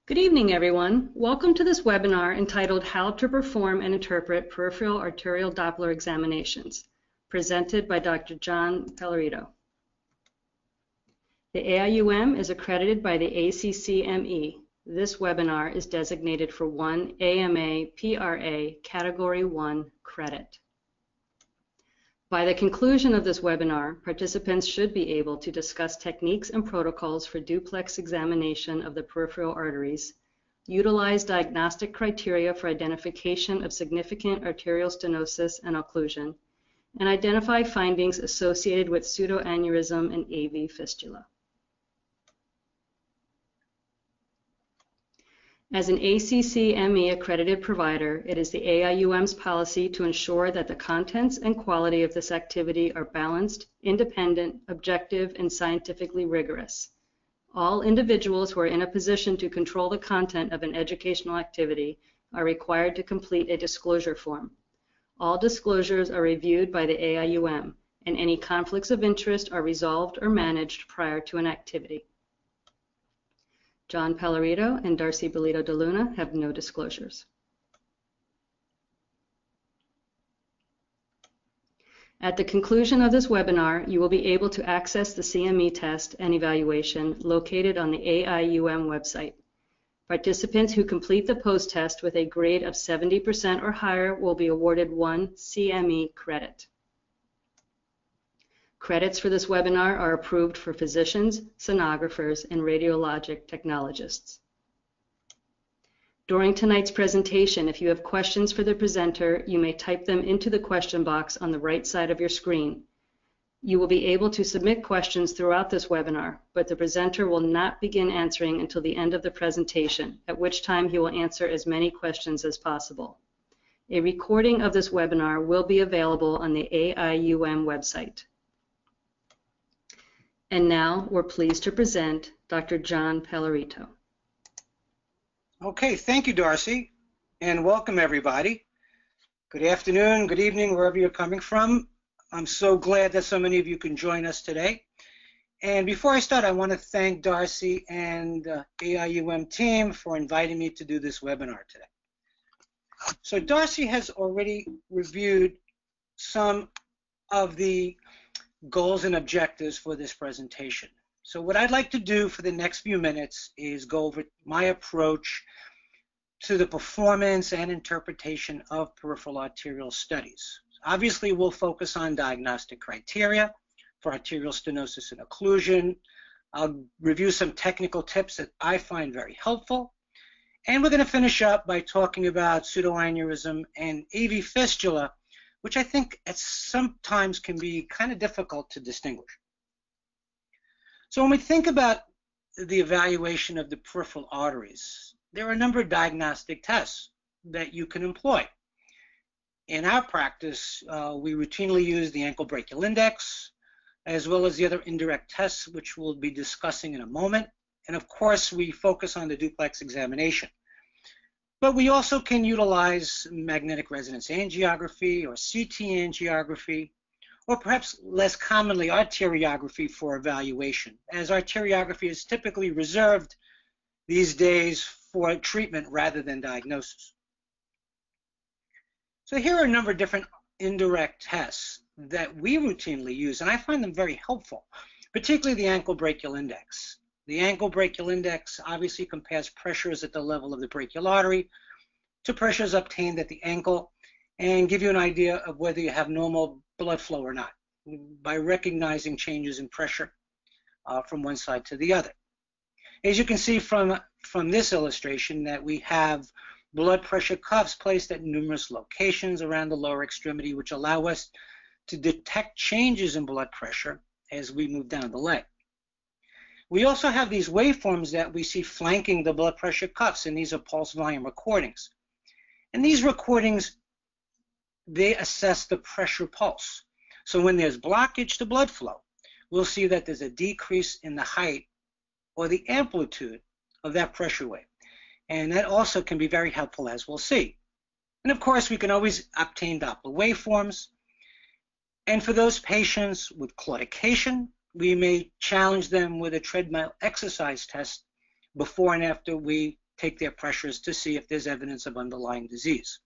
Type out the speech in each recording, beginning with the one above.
Good evening, everyone. Welcome to this webinar entitled How to Perform and Interpret Peripheral Arterial Doppler Examinations, presented by Dr. John Pellerito. The AIUM is accredited by the ACCME. This webinar is designated for 1 AMA PRA Category 1 credit. By the conclusion of this webinar, participants should be able to discuss techniques and protocols for duplex examination of the peripheral arteries, utilize diagnostic criteria for identification of significant arterial stenosis and occlusion, and identify findings associated with pseudoaneurysm and AV fistula. As an ACCME accredited provider, it is the AIUM's policy to ensure that the contents and quality of this activity are balanced, independent, objective, and scientifically rigorous. All individuals who are in a position to control the content of an educational activity are required to complete a disclosure form. All disclosures are reviewed by the AIUM, and any conflicts of interest are resolved or managed prior to an activity. John Pellerito and Darcy Belito de Luna have no disclosures. At the conclusion of this webinar, you will be able to access the CME test and evaluation located on the AIUM website. Participants who complete the post-test with a grade of 70% or higher will be awarded 1 CME credit. Credits for this webinar are approved for physicians, sonographers, and radiologic technologists. During tonight's presentation, if you have questions for the presenter, you may type them into the question box on the right side of your screen. You will be able to submit questions throughout this webinar, but the presenter will not begin answering until the end of the presentation, at which time he will answer as many questions as possible. A recording of this webinar will be available on the AIUM website. And now we're pleased to present Dr. John Pellerito. Okay, thank you, Darcy, and welcome everybody. Good afternoon, good evening, wherever you're coming from. I'm so glad that so many of you can join us today. And before I start, I want to thank Darcy and the AIUM team for inviting me to do this webinar today. So Darcy has already reviewed some of the goals and objectives for this presentation. So what I'd like to do for the next few minutes is go over my approach to the performance and interpretation of peripheral arterial studies. Obviously, we'll focus on diagnostic criteria for arterial stenosis and occlusion. I'll review some technical tips that I find very helpful. And we're going to finish up by talking about pseudoaneurysm and AV fistula, which I think sometimes can be kind of difficult to distinguish. So when we think about the evaluation of the peripheral arteries, there are a number of diagnostic tests that you can employ. In our practice, we routinely use the ankle brachial index, as well as the other indirect tests, which we'll be discussing in a moment. And of course, we focus on the duplex examination. But we also can utilize magnetic resonance angiography or CT angiography, or perhaps less commonly arteriography for evaluation, as arteriography is typically reserved these days for treatment rather than diagnosis. So here are a number of different indirect tests that we routinely use, and I find them very helpful, particularly the ankle brachial index. The ankle brachial index obviously compares pressures at the level of the brachial artery to pressures obtained at the ankle and give you an idea of whether you have normal blood flow or not by recognizing changes in pressure from one side to the other. As you can see from this illustration that we have blood pressure cuffs placed at numerous locations around the lower extremity, which allow us to detect changes in blood pressure as we move down the leg. We also have these waveforms that we see flanking the blood pressure cuffs, and these are pulse volume recordings. And these recordings, they assess the pressure pulse. So when there's blockage to blood flow, we'll see that there's a decrease in the height or the amplitude of that pressure wave. And that also can be very helpful, as we'll see. And of course, we can always obtain Doppler waveforms. And for those patients with claudication, we may challenge them with a treadmill exercise test before and after we take their pressures to see if there's evidence of underlying disease.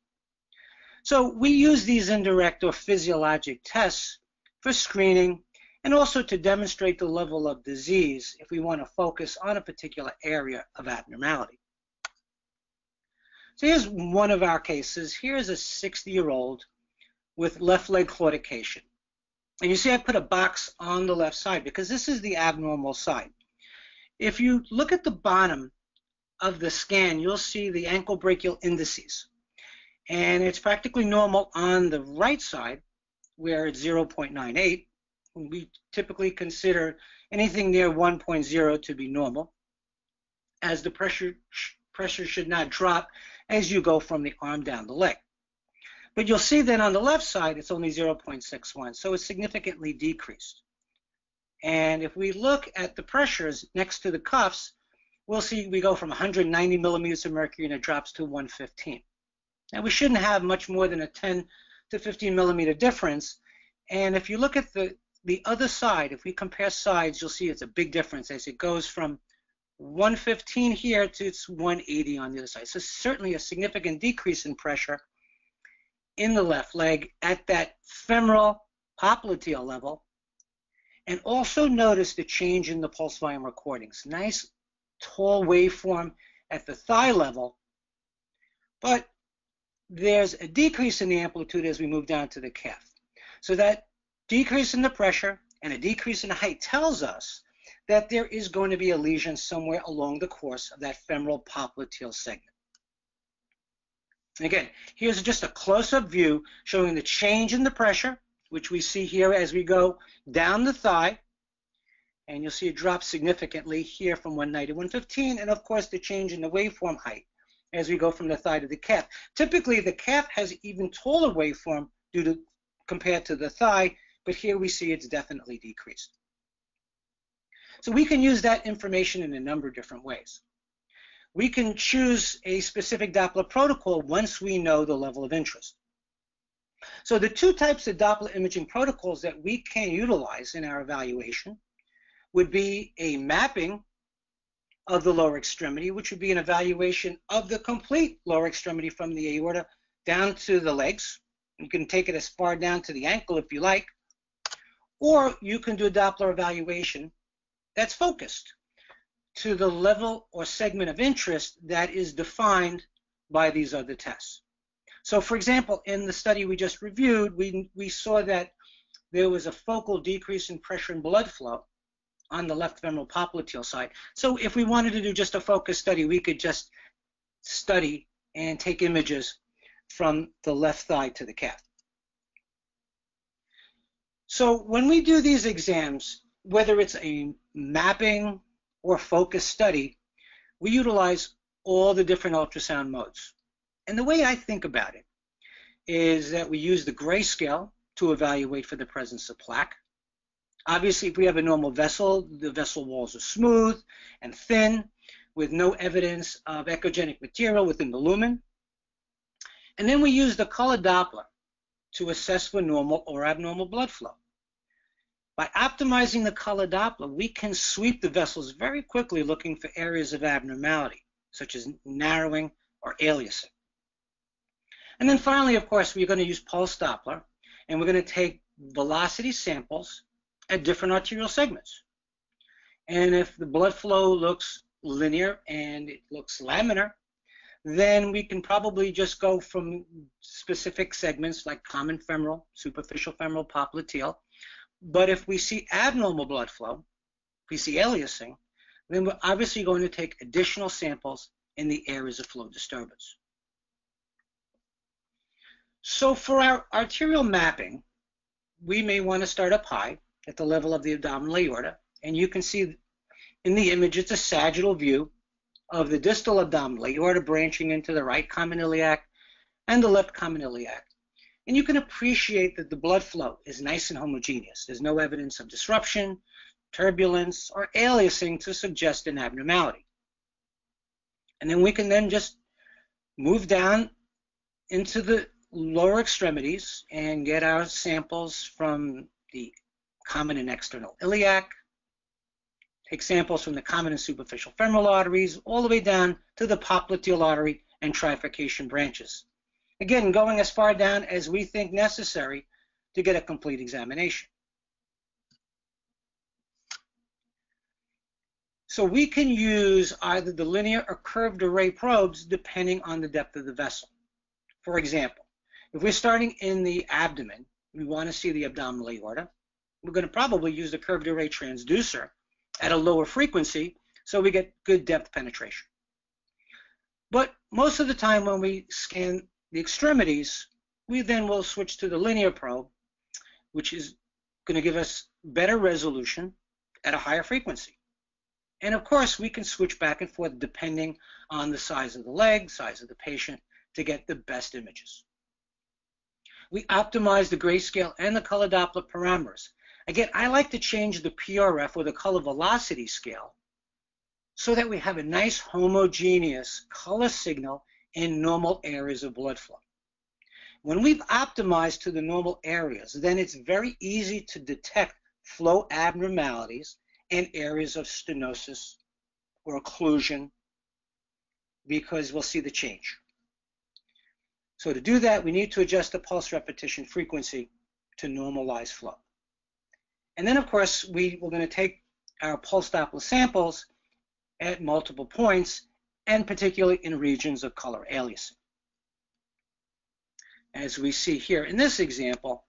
So we use these indirect or physiologic tests for screening and also to demonstrate the level of disease if we want to focus on a particular area of abnormality. So here's one of our cases. Here's a 60-year-old with left leg claudication. And you see I put a box on the left side because this is the abnormal side. If you look at the bottom of the scan, you'll see the ankle brachial indices. And it's practically normal on the right side, where it's 0.98. We typically consider anything near 1.0 to be normal, as the pressure should not drop as you go from the arm down the leg. But you'll see that on the left side, it's only 0.61, so it's significantly decreased. And if we look at the pressures next to the cuffs, we'll see we go from 190 millimeters of mercury and it drops to 115. Now, we shouldn't have much more than a 10 to 15 millimeter difference. And if you look at the other side, if we compare sides, you'll see it's a big difference as it goes from 115 here to it's 180 on the other side. So certainly a significant decrease in pressure in the left leg at that femoral popliteal level. And also notice the change in the pulse volume recordings. Nice tall waveform at the thigh level, but there's a decrease in the amplitude as we move down to the calf. So that decrease in the pressure and a decrease in the height tells us that there is going to be a lesion somewhere along the course of that femoral popliteal segment. And again, here's just a close-up view showing the change in the pressure, which we see here as we go down the thigh. And you'll see it drop significantly here from 190 to 115, and of course the change in the waveform height as we go from the thigh to the calf. Typically, the calf has even taller waveform compared to the thigh, but here we see it's definitely decreased. So we can use that information in a number of different ways. We can choose a specific Doppler protocol once we know the level of interest. So the two types of Doppler imaging protocols that we can utilize in our evaluation would be a mapping of the lower extremity, which would be an evaluation of the complete lower extremity from the aorta down to the legs. You can take it as far down to the ankle if you like, or you can do a Doppler evaluation that's focused to the level or segment of interest that is defined by these other tests. So for example, in the study we just reviewed, we saw that there was a focal decrease in pressure and blood flow on the left femoral popliteal side. So if we wanted to do just a focus study, we could just study and take images from the left thigh to the calf. So when we do these exams, whether it's a mapping or focus study, we utilize all the different ultrasound modes. And the way I think about it is that we use the grayscale to evaluate for the presence of plaque. Obviously, if we have a normal vessel, the vessel walls are smooth and thin with no evidence of echogenic material within the lumen. And then we use the color Doppler to assess for normal or abnormal blood flow. By optimizing the color Doppler, we can sweep the vessels very quickly looking for areas of abnormality, such as narrowing or aliasing. And then finally, of course, we're going to use pulse Doppler, and we're going to take velocity samples at different arterial segments. And if the blood flow looks linear and it looks laminar, then we can probably just go from specific segments like common femoral, superficial femoral, popliteal. But if we see abnormal blood flow, if we see aliasing, then we're obviously going to take additional samples in the areas of flow disturbance. So for our arterial mapping, we may want to start up high at the level of the abdominal aorta, and you can see in the image it's a sagittal view of the distal abdominal aorta branching into the right common iliac and the left common iliac. And you can appreciate that the blood flow is nice and homogeneous. There's no evidence of disruption, turbulence, or aliasing to suggest an abnormality. And then we can then just move down into the lower extremities and get our samples from the common and external iliac, take samples from the common and superficial femoral arteries all the way down to the popliteal artery and trifurcation branches. Again, going as far down as we think necessary to get a complete examination. So we can use either the linear or curved array probes depending on the depth of the vessel. For example, if we're starting in the abdomen, we want to see the abdominal aorta, we're going to probably use the curved array transducer at a lower frequency so we get good depth penetration. But most of the time when we scan the extremities, we then will switch to the linear probe, which is going to give us better resolution at a higher frequency. And of course, we can switch back and forth depending on the size of the leg, size of the patient, to get the best images. We optimize the grayscale and the color Doppler parameters. Again, I like to change the PRF or the color velocity scale so that we have a nice homogeneous color signal in normal areas of blood flow. When we've optimized to the normal areas, then it's very easy to detect flow abnormalities in areas of stenosis or occlusion because we'll see the change. So to do that, we need to adjust the pulse repetition frequency to normalize flow. And then, of course, we're going to take our pulse Doppler samples at multiple points, and particularly in regions of color aliasing. As we see here in this example,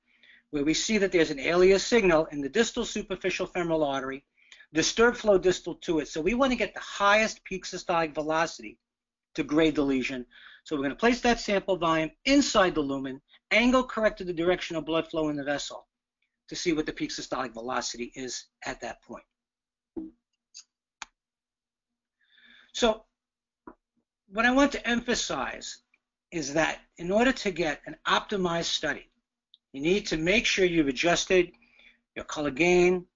where we see that there's an alias signal in the distal superficial femoral artery, disturbed flow distal to it. So we want to get the highest peak systolic velocity to grade the lesion. So we're going to place that sample volume inside the lumen, angle correct to the direction of blood flow in the vessel to see what the peak systolic velocity is at that point. So what I want to emphasize is that in order to get an optimized study, you need to make sure you've adjusted your color gain,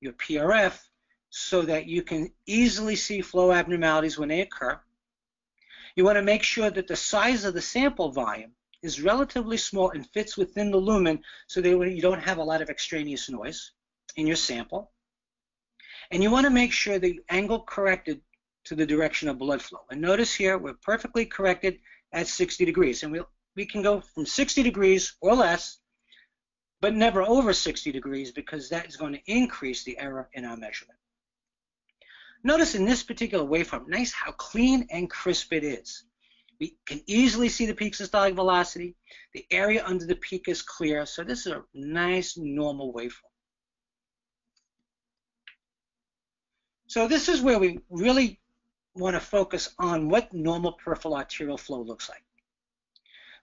your PRF, so that you can easily see flow abnormalities when they occur. You want to make sure that the size of the sample volume is relatively small and fits within the lumen so that you don't have a lot of extraneous noise in your sample. And you want to make sure that you angle corrected to the direction of blood flow. And notice here, we're perfectly corrected at 60 degrees. And we can go from 60 degrees or less, but never over 60 degrees because that is going to increase the error in our measurement. Notice in this particular waveform, nice how clean and crisp it is. We can easily see the peak systolic velocity. The area under the peak is clear. So this is a nice normal waveform. So this is where we really want to focus on what normal peripheral arterial flow looks like.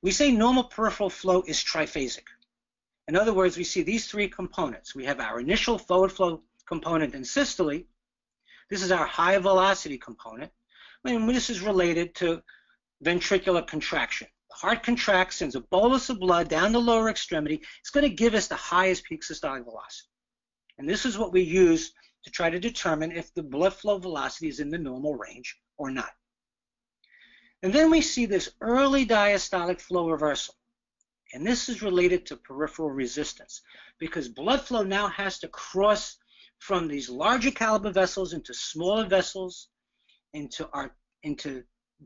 We say normal peripheral flow is triphasic. In other words, we see these three components. We have our initial forward flow component in systole. This is our high velocity component. And this is related to ventricular contraction. The heart contracts, sends a bolus of blood down the lower extremity. It's going to give us the highest peak systolic velocity. And this is what we use to try to determine if the blood flow velocity is in the normal range or not. And then we see this early diastolic flow reversal. And this is related to peripheral resistance because blood flow now has to cross from these larger caliber vessels into smaller vessels, into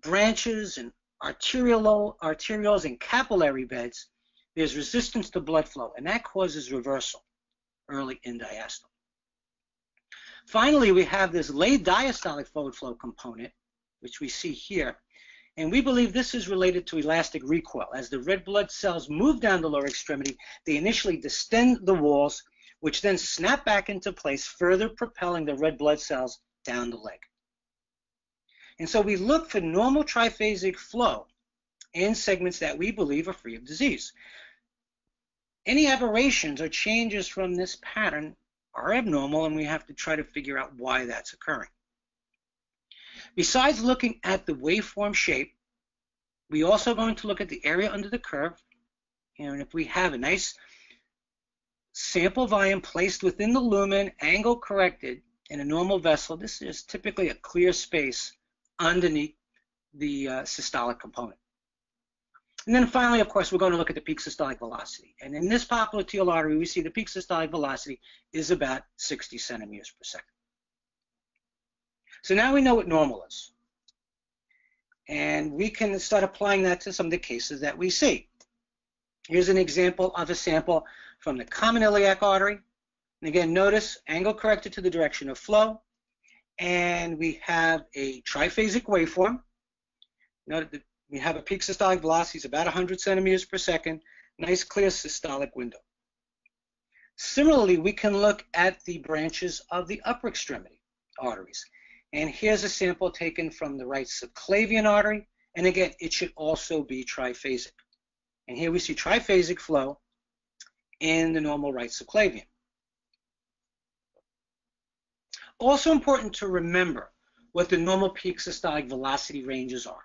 branches and arterioles and capillary beds. There's resistance to blood flow, and that causes reversal early in diastole. Finally, we have this late diastolic forward flow component, which we see here, and we believe this is related to elastic recoil. As the red blood cells move down the lower extremity, they initially distend the walls, which then snap back into place, further propelling the red blood cells down the leg. And so we look for normal triphasic flow in segments that we believe are free of disease. Any aberrations or changes from this pattern are abnormal, and we have to try to figure out why that's occurring. Besides looking at the waveform shape, we also are going to look at the area under the curve. And if we have a nice sample volume placed within the lumen, angle corrected in a normal vessel, this is typically a clear space underneath the systolic component. And then finally, of course, we're going to look at the peak systolic velocity. And in this popliteal artery, we see the peak systolic velocity is about 60 centimeters per second. So now we know what normal is. And we can start applying that to some of the cases that we see. Here's an example of a sample from the common iliac artery. And again, notice angle corrected to the direction of flow. And we have a triphasic waveform. Note that we have a peak systolic velocity about 100 centimeters per second. Nice clear systolic window. Similarly, we can look at the branches of the upper extremity arteries. And here's a sample taken from the right subclavian artery. And again, it should also be triphasic. And here we see triphasic flow in the normal right subclavian. Also important to remember what the normal peak systolic velocity ranges are.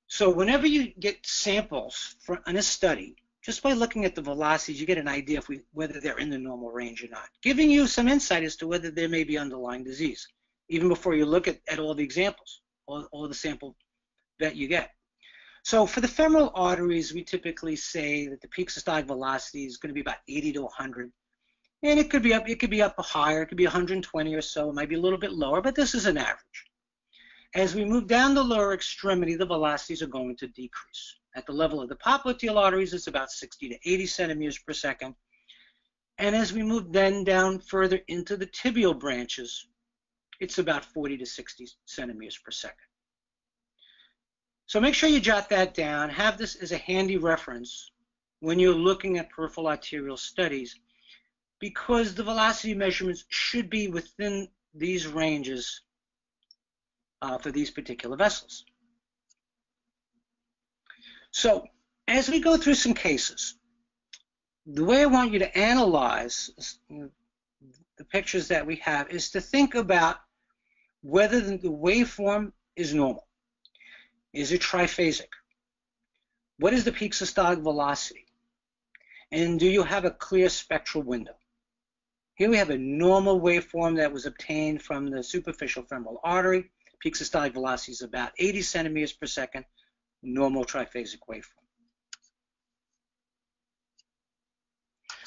So whenever you get samples in a study, just by looking at the velocities, you get an idea of whether they're in the normal range or not, giving you some insight as to whether there may be underlying disease, even before you look at all the examples, all the sample that you get. So for the femoral arteries, we typically say that the peak systolic velocity is going to be about 80 to 100. And it could be up higher, it could be 120 or so, it might be a little bit lower, but this is an average. As we move down the lower extremity, the velocities are going to decrease. At the level of the popliteal arteries, it's about 60 to 80 centimeters per second. And as we move then down further into the tibial branches, it's about 40 to 60 centimeters per second. So make sure you jot that down. Have this as a handy reference when you're looking at peripheral arterial studies, because the velocity measurements should be within these ranges for these particular vessels. So as we go through some cases, the way I want you to analyze the pictures that we have is to think about whether the waveform is normal. Is it triphasic? What is the peak systolic velocity? And do you have a clear spectral window? Here we have a normal waveform that was obtained from the superficial femoral artery. Peak systolic velocity is about 80 centimeters per second, normal triphasic waveform.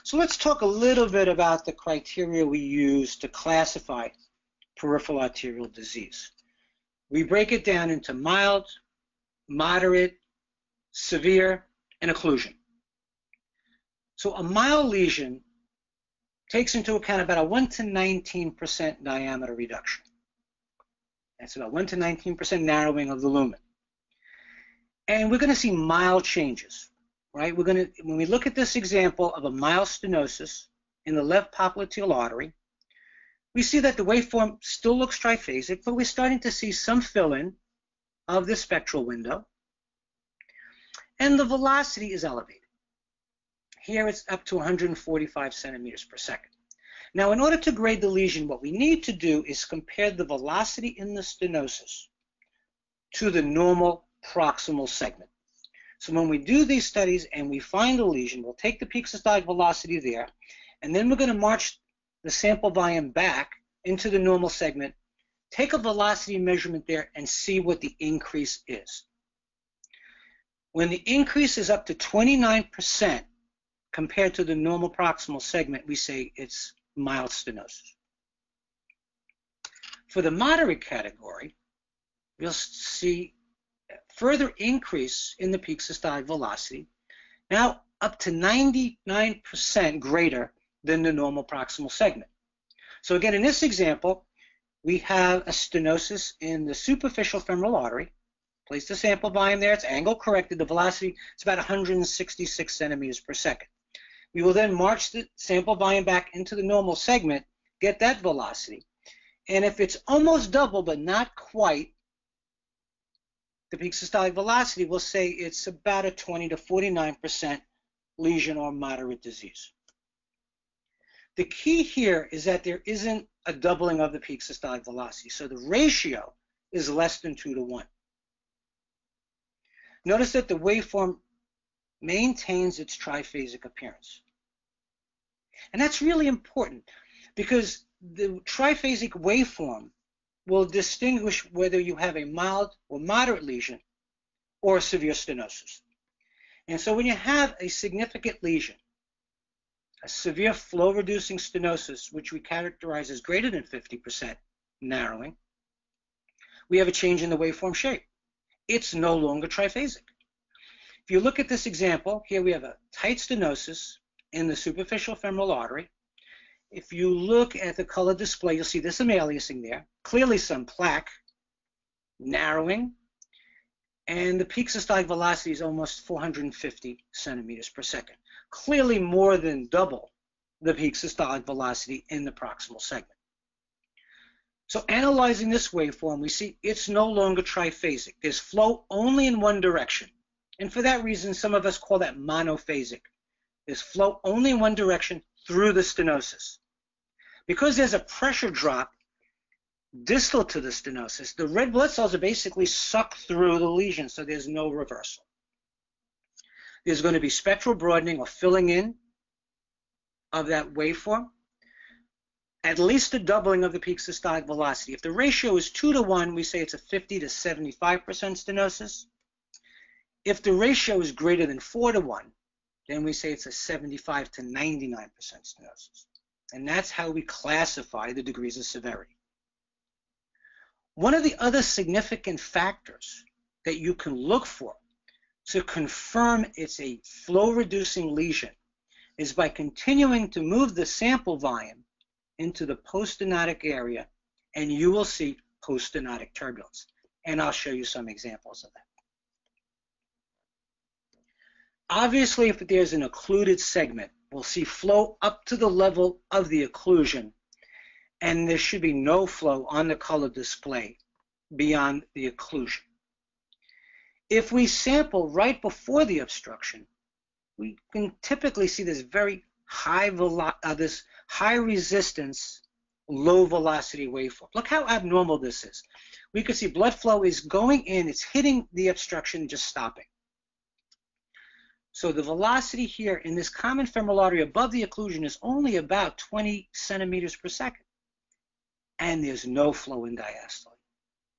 So let's talk a little bit about the criteria we use to classify peripheral arterial disease. We break it down into mild, moderate, severe, and occlusion. So a mild lesion takes into account about a 1 to 19% diameter reduction. That's about 1 to 19% narrowing of the lumen. And we're going to see mild changes, right? When we look at this example of a mild stenosis in the left popliteal artery, we see that the waveform still looks triphasic, but we're starting to see some fill-in of the spectral window, and the velocity is elevated. Here it's up to 145 centimeters per second. Now, in order to grade the lesion, what we need to do is compare the velocity in the stenosis to the normal proximal segment. So when we do these studies and we find a lesion, we'll take the peak systolic velocity there, and then we're going to march the sample volume back into the normal segment, take a velocity measurement there, and see what the increase is. When the increase is up to 29% compared to the normal proximal segment, we say it's mild stenosis. For the moderate category, we'll see further increase in the peak systolic velocity, now up to 99% greater than the normal proximal segment. So again, in this example, we have a stenosis in the superficial femoral artery. Place the sample volume there, it's angle corrected, the velocity is about 166 centimeters per second. We will then march the sample volume back into the normal segment, get that velocity, and if it's almost double but not quite the peak systolic velocity, we'll say it's about a 20 to 49% lesion or moderate disease. The key here is that there isn't a doubling of the peak systolic velocity, so the ratio is less than 2 to 1. Notice that the waveform maintains its triphasic appearance. And that's really important because the triphasic waveform will distinguish whether you have a mild or moderate lesion or a severe stenosis. And so when you have a significant lesion, a severe flow-reducing stenosis, which we characterize as greater than 50% narrowing, we have a change in the waveform shape. It's no longer triphasic. If you look at this example, here we have a tight stenosis in the superficial femoral artery. If you look at the color display, you'll see there's some aliasing there, clearly some plaque, narrowing, and the peak systolic velocity is almost 450 centimeters per second, clearly more than double the peak systolic velocity in the proximal segment. So analyzing this waveform, we see it's no longer triphasic. There's flow only in one direction. And for that reason, some of us call that monophasic. There's flow only in one direction through the stenosis. Because there's a pressure drop distal to the stenosis, the red blood cells are basically sucked through the lesion, so there's no reversal. There's going to be spectral broadening or filling in of that waveform, at least a doubling of the peak systolic velocity. If the ratio is 2 to 1, we say it's a 50 to 75% stenosis. If the ratio is greater than 4 to 1, then we say it's a 75 to 99% stenosis. And that's how we classify the degrees of severity. One of the other significant factors that you can look for to confirm it's a flow-reducing lesion is by continuing to move the sample volume into the poststenotic area, and you will see poststenotic turbulence. And I'll show you some examples of that. Obviously, if there's an occluded segment, we'll see flow up to the level of the occlusion, and there should be no flow on the color display beyond the occlusion. If we sample right before the obstruction, we can typically see this very high resistance, low velocity waveform. Look how abnormal this is. We can see blood flow is going in, it's hitting the obstruction and just stopping. So the velocity here in this common femoral artery above the occlusion is only about 20 centimeters per second. And there's no flow in diastole.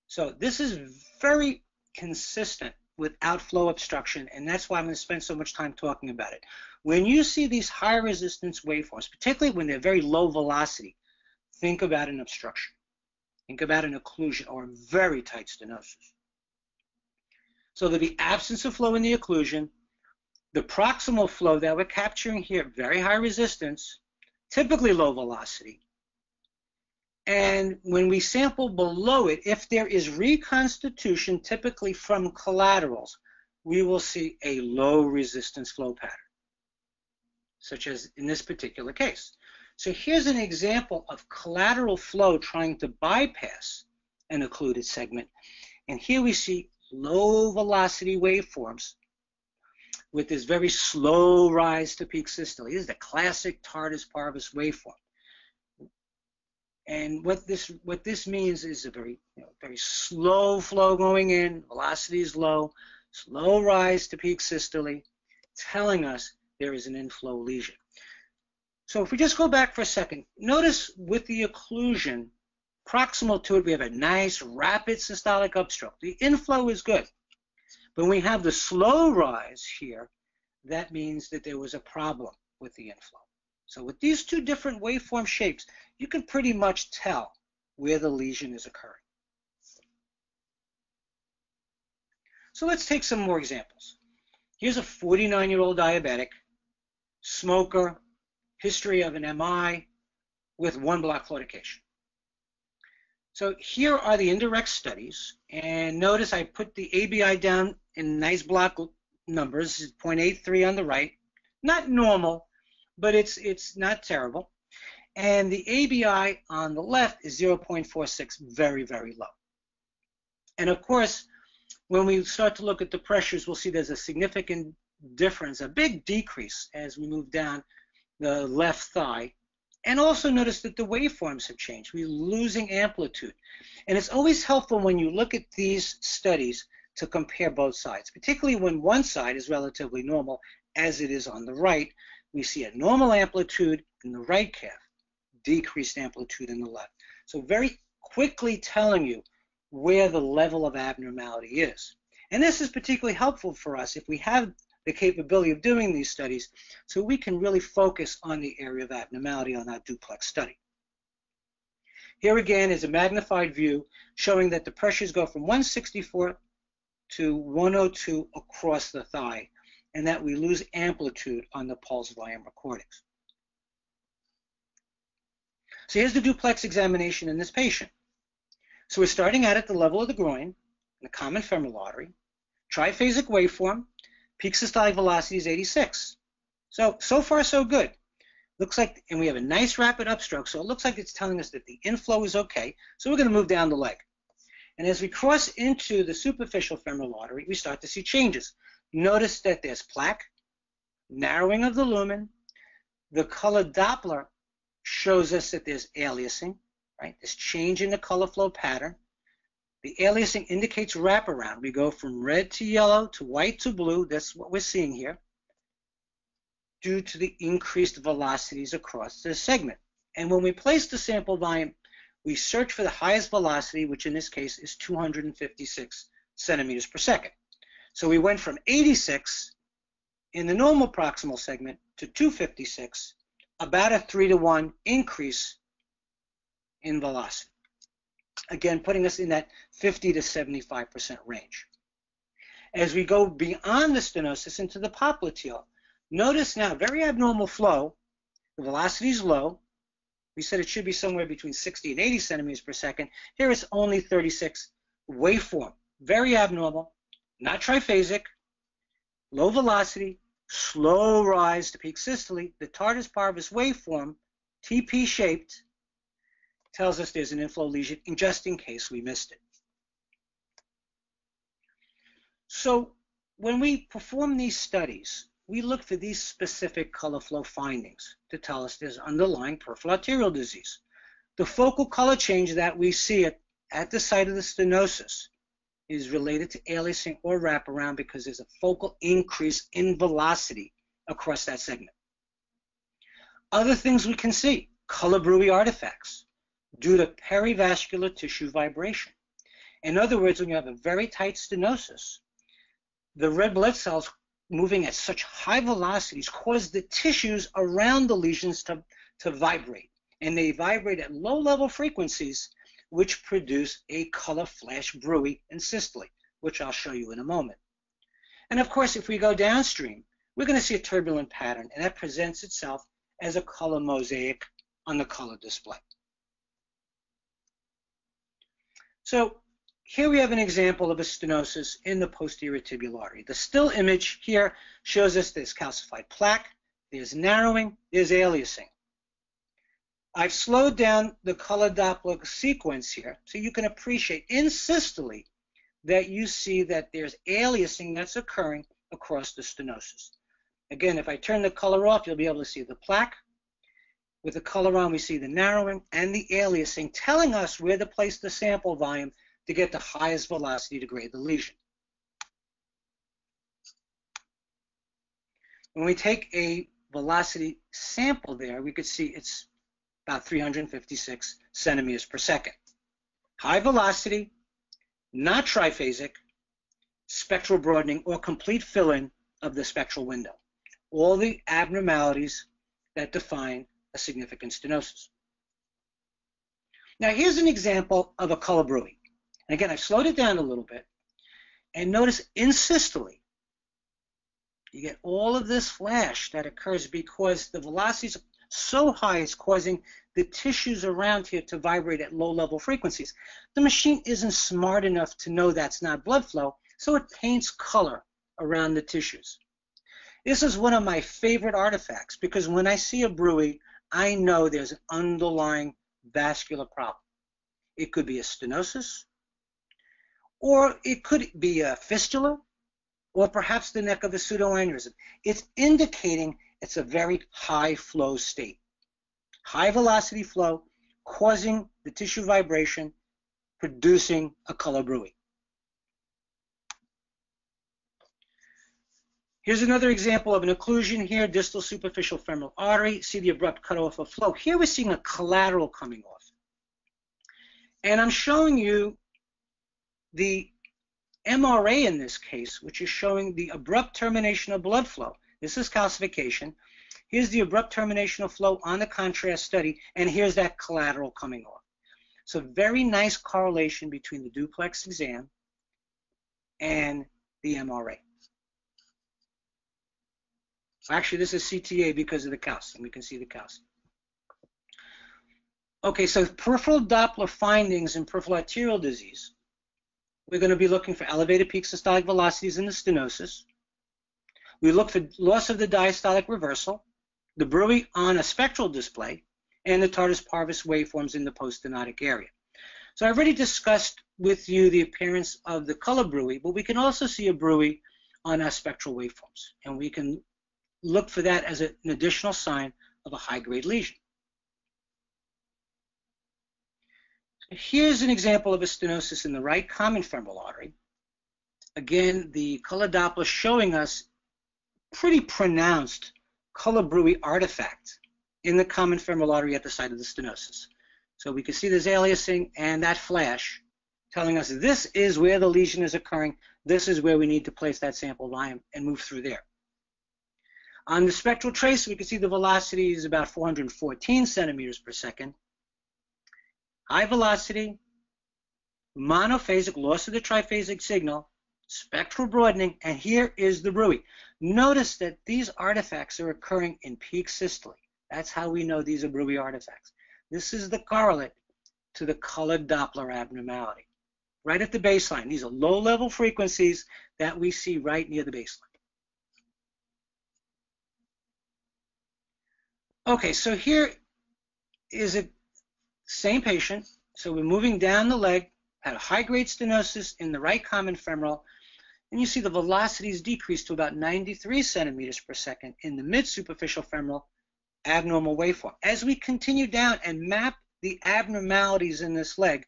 So this is very consistent with outflow obstruction, and that's why I'm going to spend so much time talking about it. When you see these high resistance waveforms, particularly when they're very low velocity, think about an obstruction. Think about an occlusion or a very tight stenosis. So there'll be absence of flow in the occlusion. The proximal flow that we're capturing here, very high resistance, typically low velocity. And when we sample below it, if there is reconstitution, typically from collaterals, we will see a low resistance flow pattern, such as in this particular case. So here's an example of collateral flow trying to bypass an occluded segment. And here we see low velocity waveforms with this very slow rise to peak systole. This is the classic tardus parvus waveform. And what this means is a very slow flow going in, velocity is low, slow rise to peak systole, telling us there is an inflow lesion. So if we just go back for a second, notice with the occlusion, proximal to it, we have a nice rapid systolic upstroke. The inflow is good. But when we have the slow rise here, that means that there was a problem with the inflow. So with these two different waveform shapes, you can pretty much tell where the lesion is occurring. So let's take some more examples. Here's a 49-year-old diabetic, smoker, history of an MI with 1 block claudication. So here are the indirect studies, and notice I put the ABI down in nice block numbers, 0.83 on the right. Not normal, but it's not terrible. And the ABI on the left is 0.46, very, very low. And of course, when we start to look at the pressures, we'll see there's a significant difference, a big decrease as we move down the left thigh. And also notice that the waveforms have changed. We're losing amplitude. And it's always helpful when you look at these studies to compare both sides, particularly when one side is relatively normal, as it is on the right. We see a normal amplitude in the right calf, decreased amplitude in the left. So very quickly telling you where the level of abnormality is. And this is particularly helpful for us if we have the capability of doing these studies, so we can really focus on the area of abnormality on our duplex study. Here again is a magnified view showing that the pressures go from 164 to 102 across the thigh, and that we lose amplitude on the pulse volume recordings. So here's the duplex examination in this patient. So we're starting out at the level of the groin, the common femoral artery, triphasic waveform, peak systolic velocity is 86. So far so good. Looks like, and we have a nice rapid upstroke, so it looks like it's telling us that the inflow is okay. So we're going to move down the leg. And as we cross into the superficial femoral artery, we start to see changes. Notice that there's plaque, narrowing of the lumen. The color Doppler shows us that there's aliasing, right? This change in the color flow pattern. The aliasing indicates wraparound. We go from red to yellow to white to blue. That's what we're seeing here, due to the increased velocities across the segment. And when we place the sample volume, we search for the highest velocity, which in this case is 256 centimeters per second. So we went from 86 in the normal proximal segment to 256, about a 3-to-1 increase in velocity. Again, putting us in that 50 to 75% range. As we go beyond the stenosis into the popliteal, notice now very abnormal flow. The velocity is low. We said it should be somewhere between 60 and 80 centimeters per second. Here it's only 36. Waveform, very abnormal, not triphasic, low velocity, slow rise to peak systole. The tardus parvus waveform, TP shaped, tells us there's an inflow lesion, just in case we missed it. So when we perform these studies, we look for these specific color flow findings to tell us there's underlying peripheral arterial disease. The focal color change that we see at the site of the stenosis is related to aliasing or wraparound because there's a focal increase in velocity across that segment. Other things we can see, color bruit artifacts due to perivascular tissue vibration. In other words, when you have a very tight stenosis, the red blood cells moving at such high velocities cause the tissues around the lesions to vibrate. And they vibrate at low-level frequencies, which produce a color flash bruit and systole, which I'll show you in a moment. And of course, if we go downstream, we're going to see a turbulent pattern, and that presents itself as a color mosaic on the color display. So here we have an example of a stenosis in the posterior tibial artery. The still image here shows us there's calcified plaque, there's narrowing, there's aliasing. I've slowed down the color Doppler sequence here so you can appreciate in systole that you see that there's aliasing that's occurring across the stenosis. Again, if I turn the color off, you'll be able to see the plaque. With the color on, we see the narrowing and the aliasing, telling us where to place the sample volume to get the highest velocity to grade the lesion. When we take a velocity sample there, we could see it's about 356 centimeters per second. High velocity, not triphasic, spectral broadening, or complete fill-in of the spectral window. All the abnormalities that define a significant stenosis. Now here's an example of a color bruit. And again, I've slowed it down a little bit. And notice in systole, you get all of this flash that occurs because the velocity is so high it's causing the tissues around here to vibrate at low-level frequencies. The machine isn't smart enough to know that's not blood flow, so it paints color around the tissues. This is one of my favorite artifacts because when I see a bruit, I know there's an underlying vascular problem. It could be a stenosis, or it could be a fistula, or perhaps the neck of a pseudoaneurysm. It's indicating it's a very high flow state. High velocity flow causing the tissue vibration, producing a color bruit. Here's another example of an occlusion here, distal superficial femoral artery. See the abrupt cutoff of flow. Here we're seeing a collateral coming off. And I'm showing you the MRA in this case, which is showing the abrupt termination of blood flow. This is calcification. Here's the abrupt termination of flow on the contrast study, and here's that collateral coming off. So very nice correlation between the duplex exam and the MRA. Actually, this is CTA because of the calcium. We can see the calcium. Okay, so peripheral Doppler findings in peripheral arterial disease. We're going to be looking for elevated peak systolic velocities in the stenosis. We look for loss of the diastolic reversal, the bruit on a spectral display, and the tardus parvis waveforms in the poststenotic area. So I've already discussed with you the appearance of the color bruit, but we can also see a bruit on our spectral waveforms, and we can look for that as an additional sign of a high-grade lesion. Here's an example of a stenosis in the right common femoral artery. Again, the color Doppler showing us pretty pronounced color bruit artifact in the common femoral artery at the site of the stenosis. So we can see there's aliasing and that flash telling us this is where the lesion is occurring. This is where we need to place that sample volume and move through there. On the spectral trace, we can see the velocity is about 414 centimeters per second. High velocity, monophasic, loss of the triphasic signal, spectral broadening, and here is the bruit. Notice that these artifacts are occurring in peak systole. That's how we know these are bruit artifacts. This is the correlate to the colored Doppler abnormality. Right at the baseline. These are low-level frequencies that we see right near the baseline. Okay, so here is a same patient. So we're moving down the leg, had a high-grade stenosis in the right common femoral, and you see the velocities decrease to about 93 centimeters per second in the mid-superficial femoral abnormal waveform. As we continue down and map the abnormalities in this leg,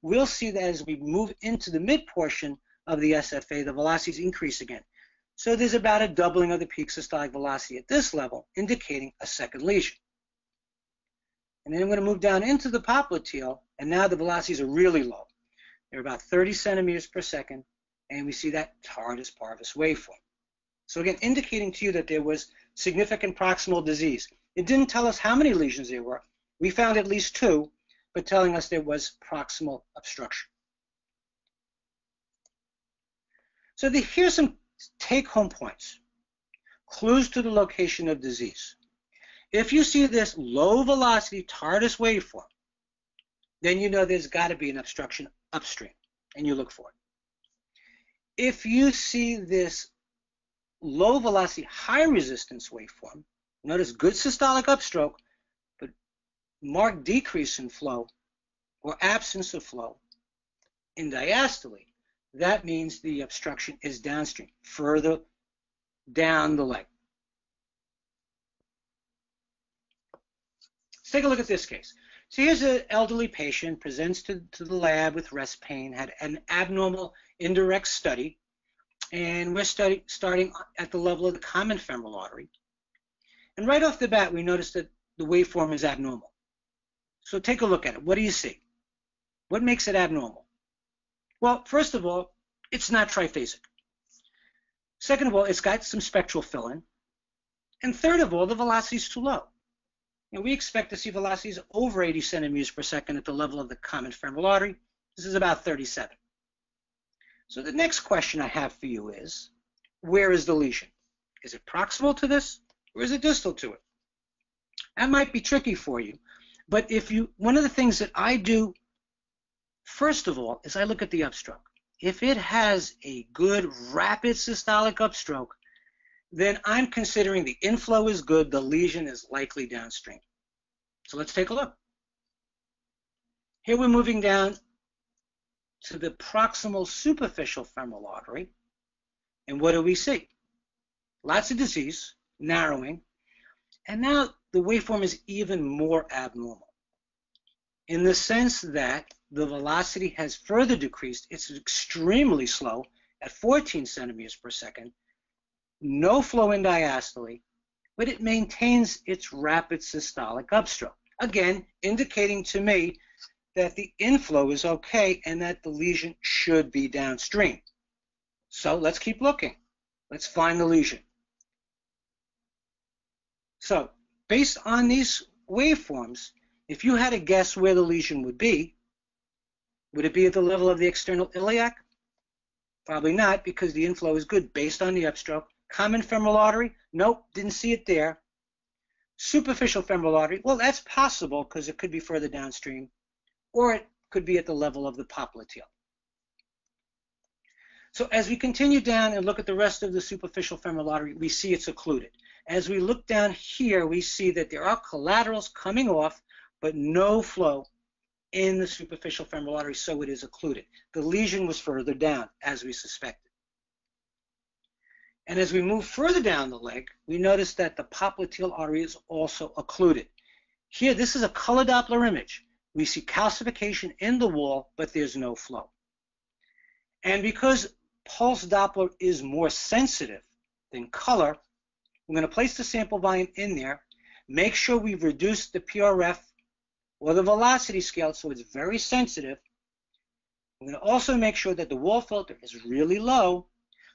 we'll see that as we move into the mid portion of the SFA, the velocities increase again. So there's about a doubling of the peak systolic velocity at this level, indicating a second lesion. And then I'm going to move down into the popliteal, and now the velocities are really low. They're about 30 centimeters per second, and we see that tardus parvis waveform. So again, indicating to you that there was significant proximal disease. It didn't tell us how many lesions there were. We found at least 2, but telling us there was proximal obstruction. So here's some take-home points, clues to the location of disease. If you see this low velocity tardus waveform, then you know there's got to be an obstruction upstream, and you look for it. If you see this low velocity high resistance waveform, notice good systolic upstroke, but marked decrease in flow or absence of flow in diastole, that means the obstruction is downstream, further down the leg. Let's take a look at this case. So here's an elderly patient, presents to the lab with rest pain, had an abnormal indirect study, and we're starting at the level of the common femoral artery. And right off the bat, we notice that the waveform is abnormal. So take a look at it. What do you see? What makes it abnormal? Well, first of all, it's not triphasic. Second of all, it's got some spectral fill-in. And third of all, the velocity is too low. And we expect to see velocities over 80 centimeters per second at the level of the common femoral artery. This is about 37. So the next question I have for you is, where is the lesion? Is it proximal to this, or is it distal to it? That might be tricky for you, but one of the things that I do, first of all, is I look at the upstroke. If it has a good rapid systolic upstroke, then I'm considering the inflow is good, the lesion is likely downstream. So let's take a look. Here we're moving down to the proximal superficial femoral artery, and what do we see? Lots of disease, narrowing, and now the waveform is even more abnormal in the sense that the velocity has further decreased. It's extremely slow at 14 centimeters per second, no flow in diastole, but it maintains its rapid systolic upstroke. Again, indicating to me that the inflow is okay and that the lesion should be downstream. So let's keep looking. Let's find the lesion. So based on these waveforms, if you had to guess where the lesion would be, Would it be at the level of the external iliac? Probably not, because the inflow is good based on the upstroke. Common femoral artery? Nope, didn't see it there. Superficial femoral artery? Well, that's possible because it could be further downstream, or it could be at the level of the popliteal. So as we continue down and look at the rest of the superficial femoral artery, we see it's occluded. As we look down here, we see that there are collaterals coming off, but no flow in the superficial femoral artery, so it is occluded. The lesion was further down, as we suspected. And as we move further down the leg, we notice that the popliteal artery is also occluded. Here, this is a color Doppler image. We see calcification in the wall, but there's no flow. And because pulse Doppler is more sensitive than color, we're going to place the sample volume in there, make sure we've reduced the PRF or the velocity scale so it's very sensitive. We're going to also make sure that the wall filter is really low,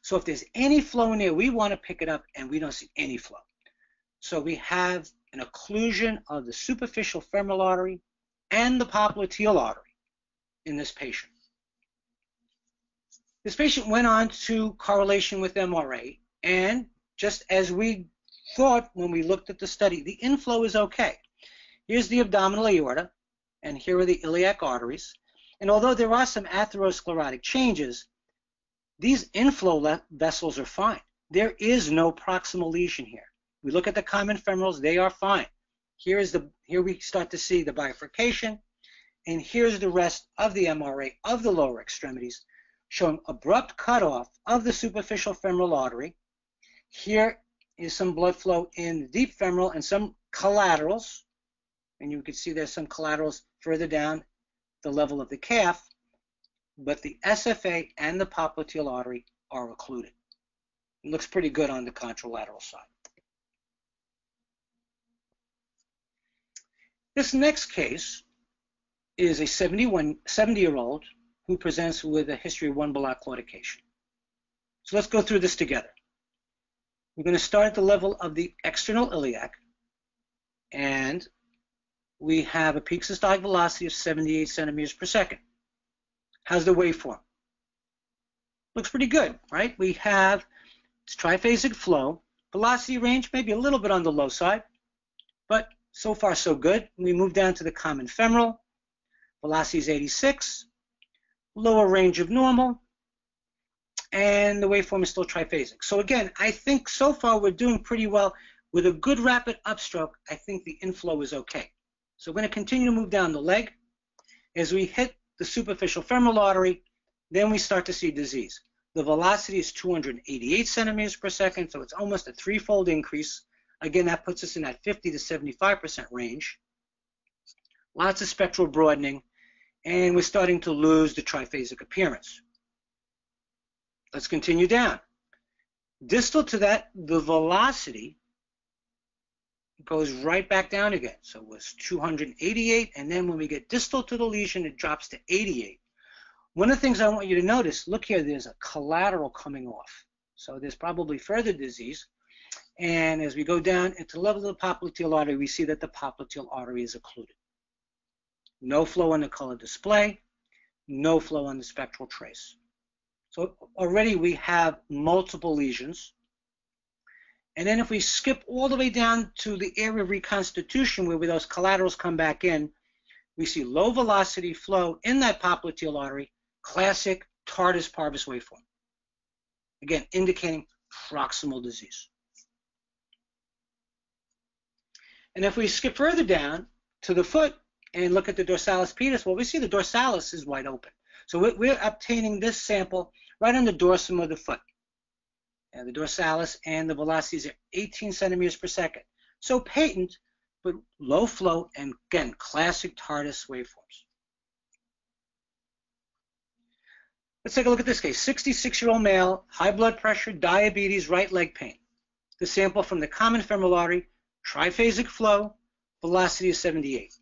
so if there's any flow in there, we want to pick it up, and we don't see any flow. So we have an occlusion of the superficial femoral artery and the popliteal artery in this patient. This patient went on to correlation with MRA, and just as we thought when we looked at the study, the inflow is okay. Here's the abdominal aorta, and here are the iliac arteries. And although there are some atherosclerotic changes, these inflow vessels are fine. There is no proximal lesion here. We look at the common femorals, they are fine. Here we start to see the bifurcation, and here's the rest of the MRA of the lower extremities, showing abrupt cutoff of the superficial femoral artery. Here is some blood flow in the deep femoral and some collaterals, and you can see there's some collaterals further down the level of the calf, but the SFA and the popliteal artery are occluded. It looks pretty good on the contralateral side. This next case is a 70-year-old who presents with a history of 1 block claudication. So let's go through this together. We're going to start at the level of the external iliac, and we have a peak systolic velocity of 78 centimeters per second. How's the waveform? Looks pretty good, right? We have triphasic flow. Velocity range maybe a little bit on the low side, but so far so good. We move down to the common femoral. Velocity is 86. Lower range of normal. And the waveform is still triphasic. So again, I think so far we're doing pretty well. With a good rapid upstroke, I think the inflow is okay. So we're going to continue to move down the leg. As we hit the superficial femoral artery, then we start to see disease. The velocity is 288 centimeters per second, so it's almost a threefold increase. Again, that puts us in that 50 to 75% range. Lots of spectral broadening, and we're starting to lose the triphasic appearance. Let's continue down. Distal to that, the velocity goes right back down again. So it was 288, and then when we get distal to the lesion, it drops to 88. One of the things I want you to notice, look here, there's a collateral coming off. So there's probably further disease. And as we go down into the level of the popliteal artery, we see that the popliteal artery is occluded. No flow on the color display, no flow on the spectral trace. So already we have multiple lesions. And then if we skip all the way down to the area of reconstitution where those collaterals come back in, we see low velocity flow in that popliteal artery, classic tardus parvus waveform. Again, indicating proximal disease. And if we skip further down to the foot and look at the dorsalis pedis, well, we see the dorsalis is wide open. So we're obtaining this sample right on the dorsum of the foot. And the dorsalis and the velocities are 18 centimeters per second. So patent, but low flow, and again, classic tardus waveforms. Let's take a look at this case. 66-year-old male, high blood pressure, diabetes, right leg pain. The sample from the common femoral artery, triphasic flow, velocity is 78.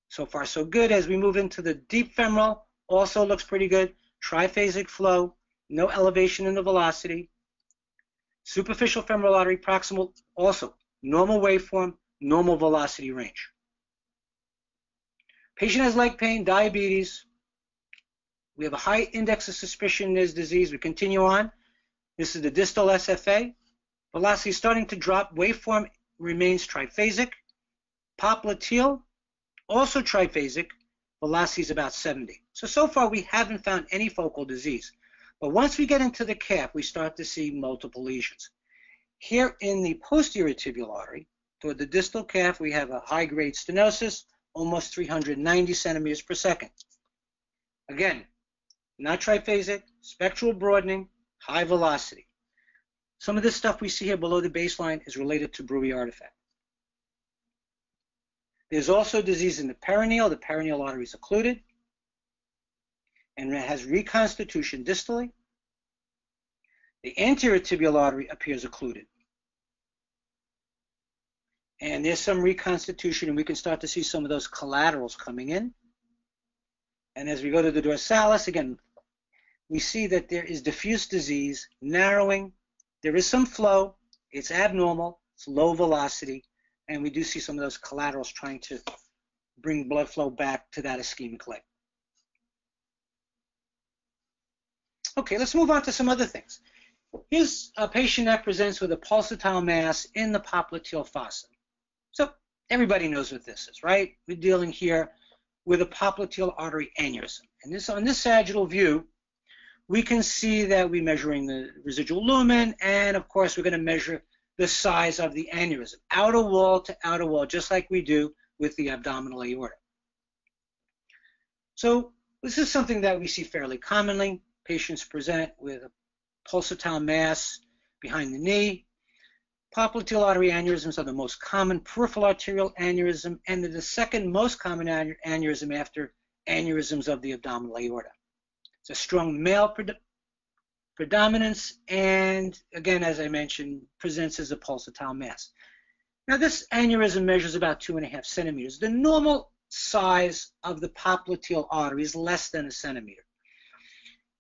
So far so good. As we move into the deep femoral, also looks pretty good. Triphasic flow, no elevation in the velocity. Superficial femoral artery, proximal, also normal waveform, normal velocity range. Patient has leg pain, diabetes, We have a high index of suspicion in this disease. We continue on. This is the distal SFA. Velocity is starting to drop. Waveform remains triphasic. Popliteal, also triphasic. Velocity is about 70. So far we haven't found any focal disease. But once we get into the calf, we start to see multiple lesions. Here in the posterior tibial artery, toward the distal calf, we have a high-grade stenosis, almost 390 centimeters per second. Again, not triphasic, spectral broadening, high velocity. Some of this stuff we see here below the baseline is related to Bruy artifact. There's also disease in the perineal. The perineal artery is occluded, and it has reconstitution distally. The anterior tibial artery appears occluded. And there's some reconstitution, and we can start to see some of those collaterals coming in. And as we go to the dorsalis, again, we see that there is diffuse disease, narrowing. There is some flow. It's abnormal. It's low velocity. And we do see some of those collaterals trying to bring blood flow back to that ischemic leg. Okay, let's move on to some other things. Here's a patient that presents with a pulsatile mass in the popliteal fossa. So everybody knows what this is, right? We're dealing here with a popliteal artery aneurysm. And this, on this sagittal view, we can see that we're measuring the residual lumen, and of course we're going to measure the size of the aneurysm, outer wall to outer wall, just like we do with the abdominal aorta. So this is something that we see fairly commonly. Patients present with a pulsatile mass behind the knee. Popliteal artery aneurysms are the most common peripheral arterial aneurysm, and they're the second most common aneurysm after aneurysms of the abdominal aorta. It's a strong male predominance, and again, as I mentioned, presents as a pulsatile mass. Now, this aneurysm measures about 2.5 centimeters. The normal size of the popliteal artery is less than a centimeter.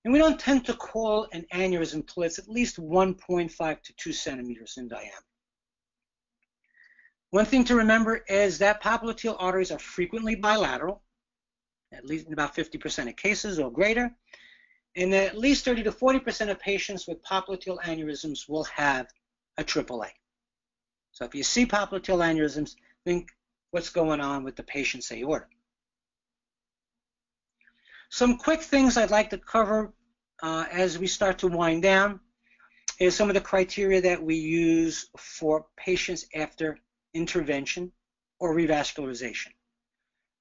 And we don't tend to call an aneurysm until it's at least 1.5 to 2 centimeters in diameter. One thing to remember is that popliteal arteries are frequently bilateral, at least in about 50% of cases or greater, and at least 30 to 40% of patients with popliteal aneurysms will have a AAA. So if you see popliteal aneurysms, think what's going on with the patient's aorta. Some quick things I'd like to cover as we start to wind down is some of the criteria that we use for patients after intervention or revascularization.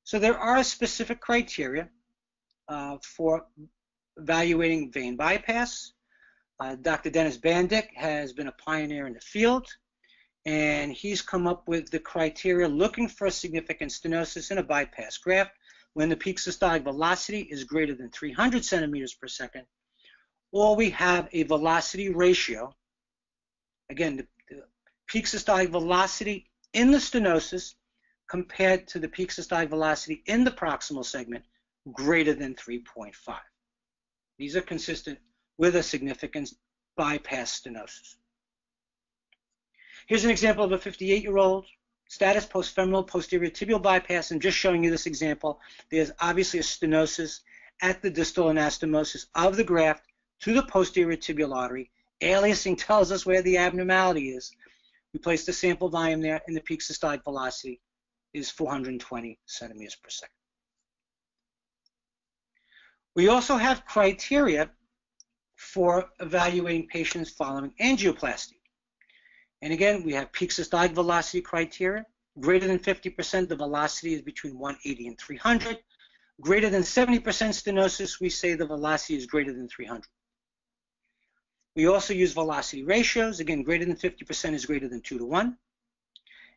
So there are specific criteria for evaluating vein bypass. Dr. Dennis Bandick has been a pioneer in the field, and he's come up with the criteria looking for a significant stenosis in a bypass graft when the peak systolic velocity is greater than 300 centimeters per second, or we have a velocity ratio. Again, the peak systolic velocity in the stenosis compared to the peak systolic velocity in the proximal segment greater than 3.5. These are consistent with a significant bypass stenosis. Here's an example of a 58-year-old. Status post-femoral posterior tibial bypass. I'm just showing you this example. There's obviously a stenosis at the distal anastomosis of the graft to the posterior tibial artery. Aliasing tells us where the abnormality is. We place the sample volume there, and the peak systolic velocity is 420 centimeters per second. We also have criteria for evaluating patients following angioplasty. And again, we have peak systolic velocity criteria. Greater than 50%, the velocity is between 180 and 300. Greater than 70% stenosis, we say the velocity is greater than 300. We also use velocity ratios. Again, greater than 50% is greater than 2 to 1.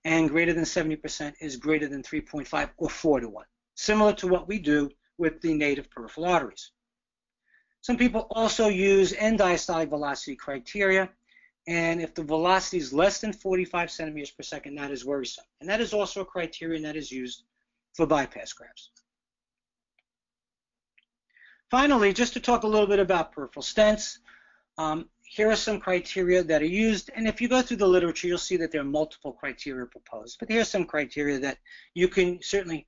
And greater than 70% is greater than 3.5 or 4 to 1. Similar to what we do with the native peripheral arteries. Some people also use end diastolic velocity criteria. And if the velocity is less than 45 centimeters per second, that is worrisome. And that is also a criterion that is used for bypass grafts. Finally, just to talk a little bit about peripheral stents, here are some criteria that are used. And if you go through the literature, you'll see that there are multiple criteria proposed. But here are some criteria that you can certainly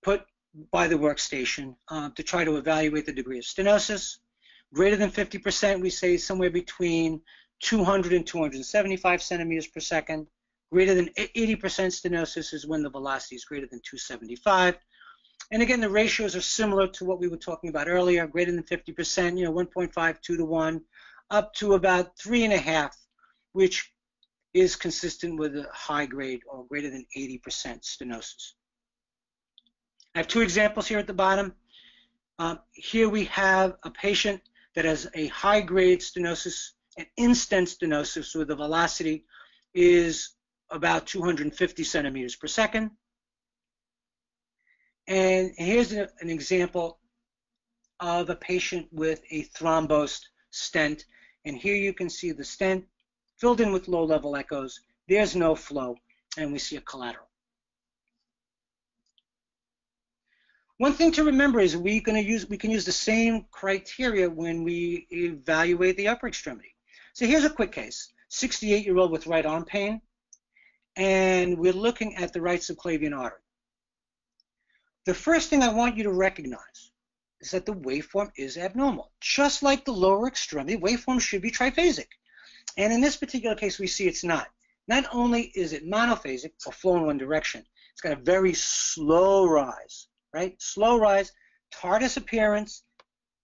put by the workstation to try to evaluate the degree of stenosis. Greater than 50%, we say somewhere between 200 and 275 centimeters per second. Greater than 80% stenosis is when the velocity is greater than 275. And again, the ratios are similar to what we were talking about earlier. Greater than 50%, 1.5, 2 to 1, up to about 3.5, which is consistent with a high grade or greater than 80% stenosis. I have two examples here at the bottom. Here we have a patient that has a high grade stenosis, an in-stent stenosis, where the velocity is about 250 centimeters per second. And here's an example of a patient with a thrombosed stent. And here you can see the stent filled in with low-level echoes. There's no flow, and we see a collateral. One thing to remember is we can use the same criteria when we evaluate the upper extremity. So here's a quick case: 68-year-old with right arm pain, and we're looking at the right subclavian artery. The first thing I want you to recognize is that the waveform is abnormal. Just like the lower extremity, waveform should be triphasic. And in this particular case, we see it's not. Not only is it monophasic, or flow in one direction, it's got a very slow rise, right? Slow rise, TARDIS appearance,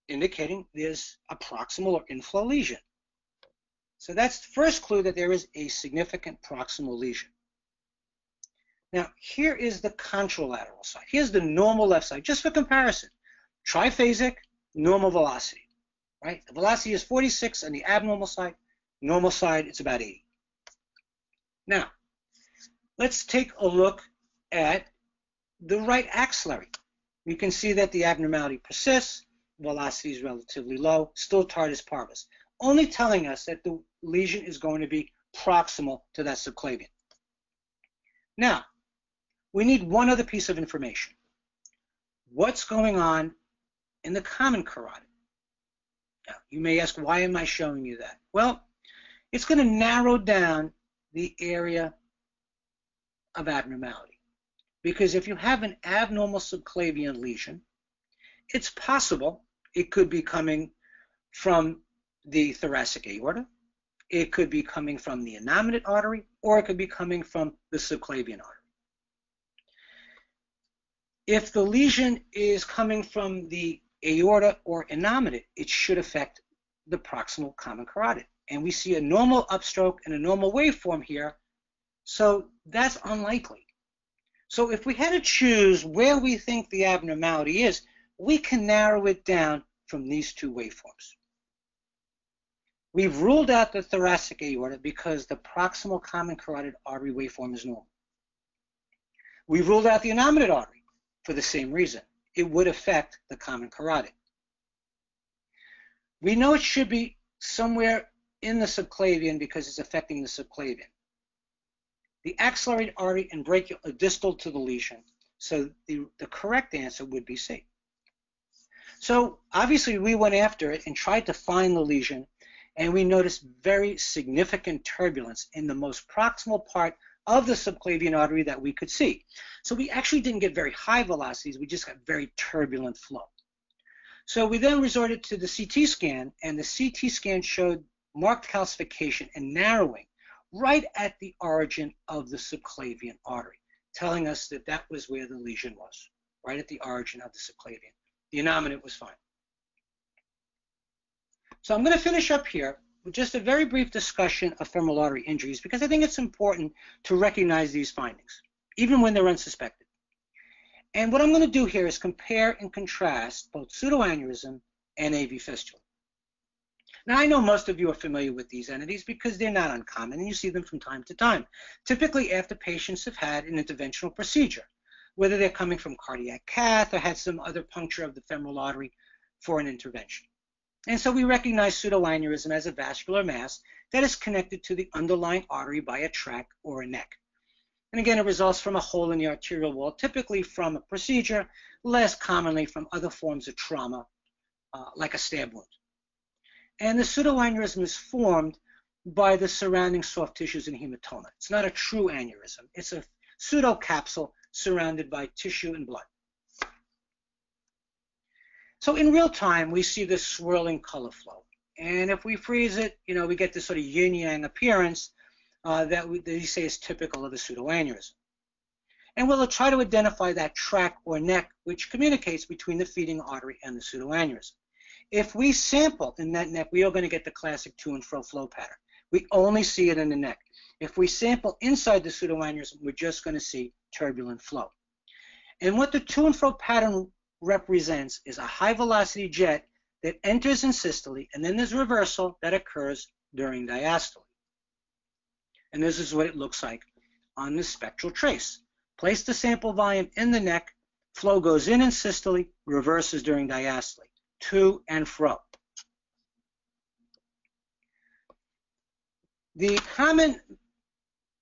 indicating there's a proximal or inflow lesion. So that's the first clue that there is a significant proximal lesion. Now, here is the contralateral side. Here's the normal left side, just for comparison. Triphasic, normal velocity, right? The velocity is 46 on the abnormal side. Normal side, it's about 80. Now, let's take a look at the right axillary. You can see that the abnormality persists, velocity is relatively low, still TARDIS parvus, only telling us that the lesion is going to be proximal to that subclavian. Now, we need one other piece of information. What's going on in the common carotid? Now, you may ask, why am I showing you that? Well, it's going to narrow down the area of abnormality. Because if you have an abnormal subclavian lesion, it's possible it could be coming from the thoracic aorta, it could be coming from the innominate artery, or it could be coming from the subclavian artery. If the lesion is coming from the aorta or innominate, it should affect the proximal common carotid. And we see a normal upstroke and a normal waveform here, so that's unlikely. So if we had to choose where we think the abnormality is, we can narrow it down from these two waveforms. We've ruled out the thoracic aorta because the proximal common carotid artery waveform is normal. We've ruled out the innominate artery for the same reason. It would affect the common carotid. We know it should be somewhere in the subclavian because it's affecting the subclavian. The axillary artery and brachial are distal to the lesion, so the correct answer would be C. So obviously we went after it and tried to find the lesion, and we noticed very significant turbulence in the most proximal part of the subclavian artery that we could see. So we actually didn't get very high velocities, we just got very turbulent flow. So we then resorted to the CT scan, and the CT scan showed marked calcification and narrowing right at the origin of the subclavian artery, telling us that that was where the lesion was, right at the origin of the subclavian. The innominate was fine. So I'm going to finish up here with just a very brief discussion of femoral artery injuries, because I think it's important to recognize these findings, even when they're unsuspected. And what I'm going to do here is compare and contrast both pseudoaneurysm and AV fistula. Now, I know most of you are familiar with these entities because they're not uncommon, and you see them from time to time, typically after patients have had an interventional procedure, whether they're coming from cardiac cath or had some other puncture of the femoral artery for an intervention. And so we recognize pseudoaneurysm as a vascular mass that is connected to the underlying artery by a tract or a neck. And again, it results from a hole in the arterial wall, typically from a procedure, less commonly from other forms of trauma, like a stab wound. And the pseudoaneurysm is formed by the surrounding soft tissues and hematoma. It's not a true aneurysm. It's a pseudocapsule surrounded by tissue and blood. So in real time, we see this swirling color flow. And if we freeze it, we get this sort of yin-yang appearance that we say is typical of the pseudoaneurysm. And we'll try to identify that tract or neck which communicates between the feeding artery and the pseudoaneurysm. If we sample in that neck, we are going to get the classic to and fro flow pattern. We only see it in the neck. If we sample inside the pseudoaneurysm, we're just going to see turbulent flow. And what the to and fro pattern represents is a high velocity jet that enters in systole, and then there's reversal that occurs during diastole. And this is what it looks like on the spectral trace. Place the sample volume in the neck, flow goes in systole, reverses during diastole, to and fro. The common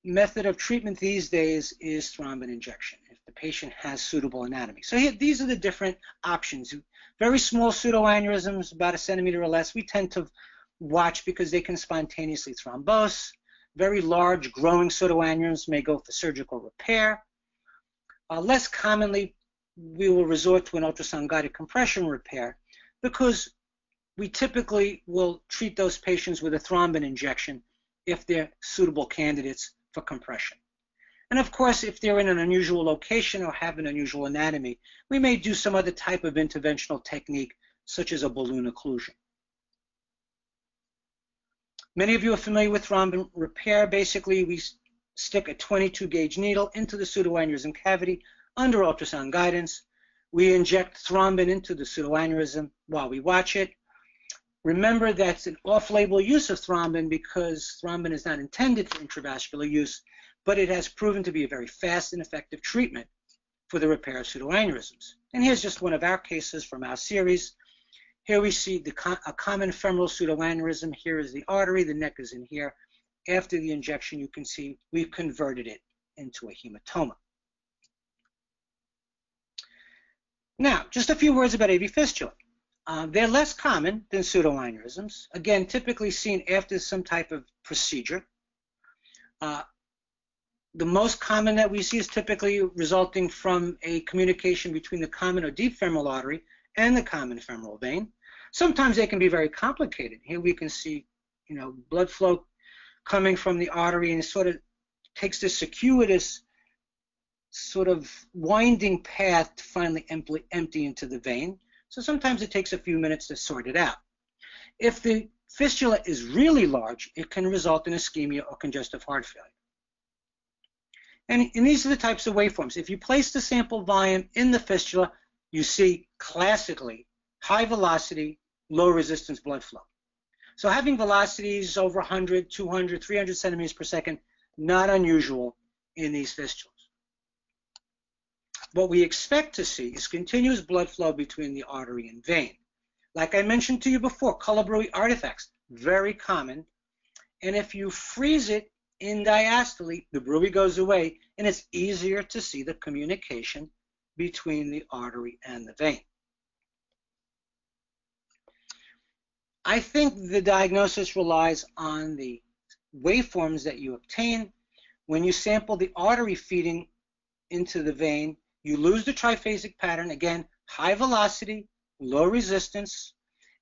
method of treatment these days is thrombin injection if the patient has suitable anatomy. So here, these are the different options. Very small pseudoaneurysms, about 1 centimeter or less, we tend to watch because they can spontaneously thrombose. Very large growing pseudoaneurysms may go for surgical repair. Less commonly, we will resort to an ultrasound-guided compression repair because we typically will treat those patients with a thrombin injection if they're suitable candidates for compression. And of course, if they're in an unusual location or have an unusual anatomy, we may do some other type of interventional technique, such as a balloon occlusion. Many of you are familiar with thrombin repair. Basically, we stick a 22-gauge needle into the pseudoaneurysm cavity under ultrasound guidance. We inject thrombin into the pseudoaneurysm while we watch it. Remember, that's an off-label use of thrombin because thrombin is not intended for intravascular use, but it has proven to be a very fast and effective treatment for the repair of pseudoaneurysms. And here's just one of our cases from our series. Here we see a common femoral pseudoaneurysm. Here is the artery. The neck is in here. After the injection, you can see we've converted it into a hematoma. Now, just a few words about AV fistula. They're less common than pseudoaneurysms. Again, typically seen after some type of procedure. The most common that we see is typically resulting from a communication between the common or deep femoral artery and the common femoral vein. Sometimes they can be very complicated. Here we can see, blood flow coming from the artery, and it sort of takes this circuitous sort of winding path to finally empty into the vein. So sometimes it takes a few minutes to sort it out. If the fistula is really large, it can result in ischemia or congestive heart failure. And these are the types of waveforms. If you place the sample volume in the fistula, you see classically high velocity, low resistance blood flow. So having velocities over 100, 200, 300 centimeters per second, not unusual in these fistulas. What we expect to see is continuous blood flow between the artery and vein. Like I mentioned to you before, color bruit artifacts, very common. And if you freeze it in diastole, the bruit goes away, and it's easier to see the communication between the artery and the vein. I think the diagnosis relies on the waveforms that you obtain. When you sample the artery feeding into the vein, you lose the triphasic pattern. Again, high velocity, low resistance.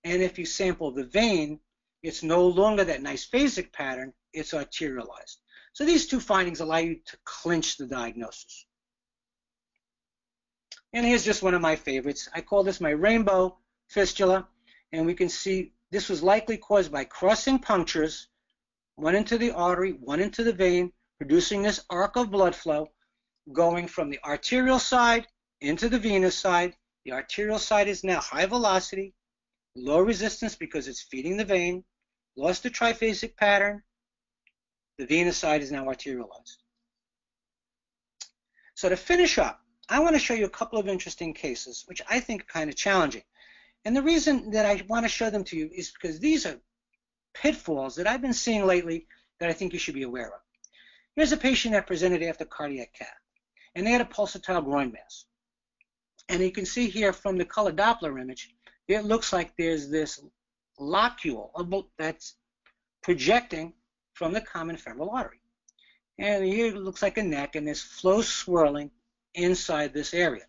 And if you sample the vein, it's no longer that nice phasic pattern, it's arterialized. So these two findings allow you to clinch the diagnosis. And here's just one of my favorites. I call this my rainbow fistula. And we can see this was likely caused by crossing punctures, one into the artery, one into the vein, producing this arc of blood flow going from the arterial side into the venous side. The arterial side is now high velocity, low resistance because it's feeding the vein, lost the triphasic pattern. The venous side is now arterialized. So to finish up, I want to show you a couple of interesting cases, which I think are kind of challenging. And the reason that I want to show them to you is because these are pitfalls that I've been seeing lately that I think you should be aware of. Here's a patient that presented after cardiac cath, and they had a pulsatile groin mass. And you can see here from the color Doppler image, it looks like there's this locule that's projecting from the common femoral artery. And here it looks like a neck, and there's flow swirling inside this area.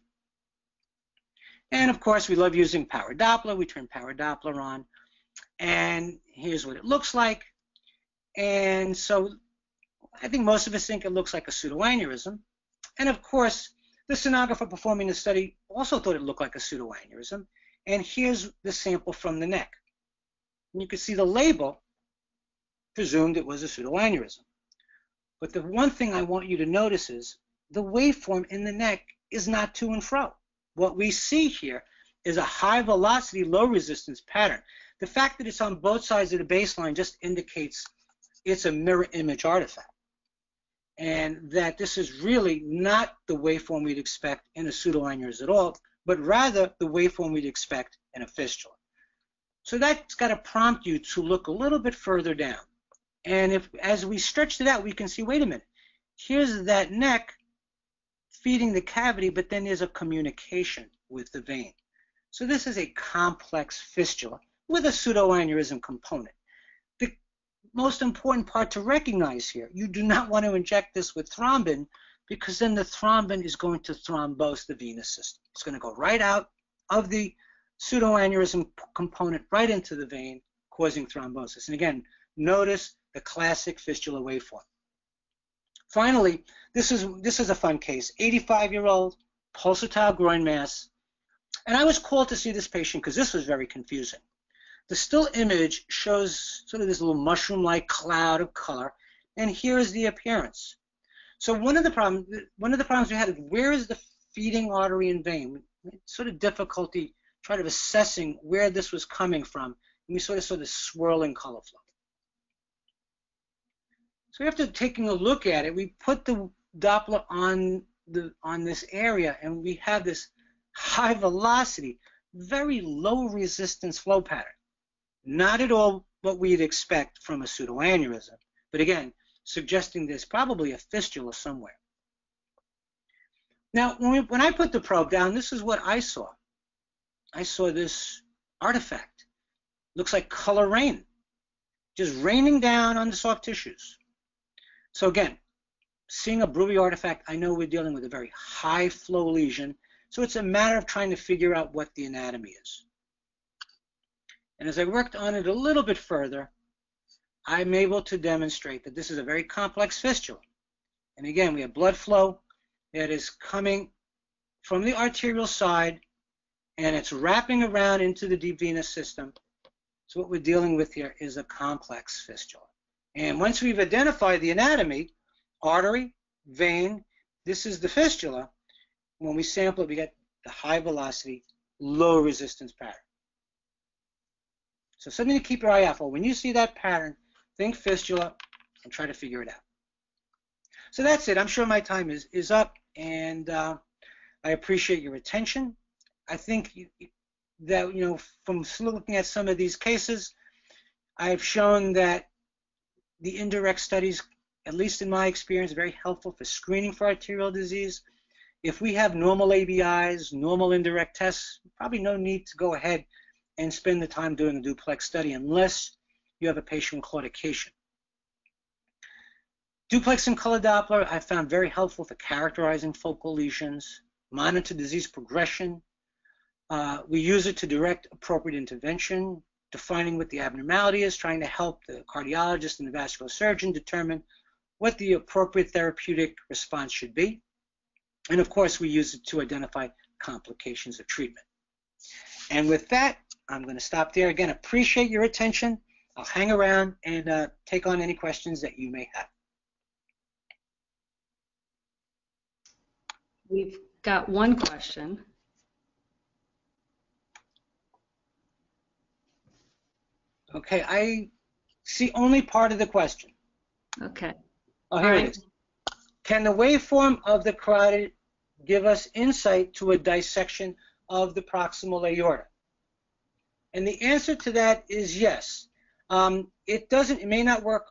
And of course, we love using power Doppler. We turn power Doppler on, and here's what it looks like. And so I think most of us think it looks like a pseudoaneurysm. And of course, the sonographer performing the study also thought it looked like a pseudoaneurysm. And here's the sample from the neck. And you can see the label presumed it was a pseudoaneurysm. But the one thing I want you to notice is the waveform in the neck is not to and fro. What we see here is a high velocity, low resistance pattern. The fact that it's on both sides of the baseline just indicates it's a mirror image artifact, and that this is really not the waveform we'd expect in a pseudoaneurysm at all, but rather the waveform we'd expect in a fistula. So that's got to prompt you to look a little bit further down. And if, as we stretch it out, we can see, wait a minute, here's that neck feeding the cavity, but then there's a communication with the vein. So this is a complex fistula with a pseudoaneurysm component. The most important part to recognize here, you do not want to inject this with thrombin, because then the thrombin is going to thrombose the venous system. It's going to go right out of the pseudoaneurysm component right into the vein, causing thrombosis. And again, notice the classic fistula waveform. Finally, this is a fun case. 85-year-old, pulsatile groin mass. And I was called to see this patient because this was very confusing. The still image shows sort of this little mushroom-like cloud of color, and here is the appearance. So one of the problems we had is, where is the feeding artery and vein? Sort of difficulty trying to assessing where this was coming from, and we sort of saw this swirling color flow. So after taking a look at it, we put the Doppler on this area, and we have this high velocity, very low resistance flow pattern. Not at all what we'd expect from a pseudoaneurysm, but again, suggesting there's probably a fistula somewhere. Now, when I put the probe down, this is what I saw. I saw this artifact. Looks like color rain, just raining down on the soft tissues. So again, seeing a brewery artifact, I know we're dealing with a very high flow lesion, so it's a matter of trying to figure out what the anatomy is. And as I worked on it a little bit further, I'm able to demonstrate that this is a very complex fistula. And again, we have blood flow that is coming from the arterial side, and it's wrapping around into the deep venous system. So what we're dealing with here is a complex fistula. And once we've identified the anatomy, artery, vein, this is the fistula. When we sample it, we get the high velocity, low resistance pattern. So something to keep your eye out for. When you see that pattern, think fistula and try to figure it out. So that's it. I'm sure my time is up, and I appreciate your attention. I think that, from looking at some of these cases, I've shown that the indirect studies, at least in my experience, are very helpful for screening for arterial disease. If we have normal ABIs, normal indirect tests, probably no need to go ahead and spend the time doing a duplex study unless you have a patient with claudication. Duplex and color Doppler I found very helpful for characterizing focal lesions, monitor disease progression. We use it to direct appropriate intervention, defining what the abnormality is, trying to help the cardiologist and the vascular surgeon determine what the appropriate therapeutic response should be. And of course, we use it to identify complications of treatment. And with that, I'm going to stop there. Again, appreciate your attention. I'll hang around and take on any questions that you may have. We've got one question. Okay, I see only part of the question. Okay. Oh, here it is. Can the waveform of the carotid give us insight to a dissection of the proximal aorta? And the answer to that is yes. It may not work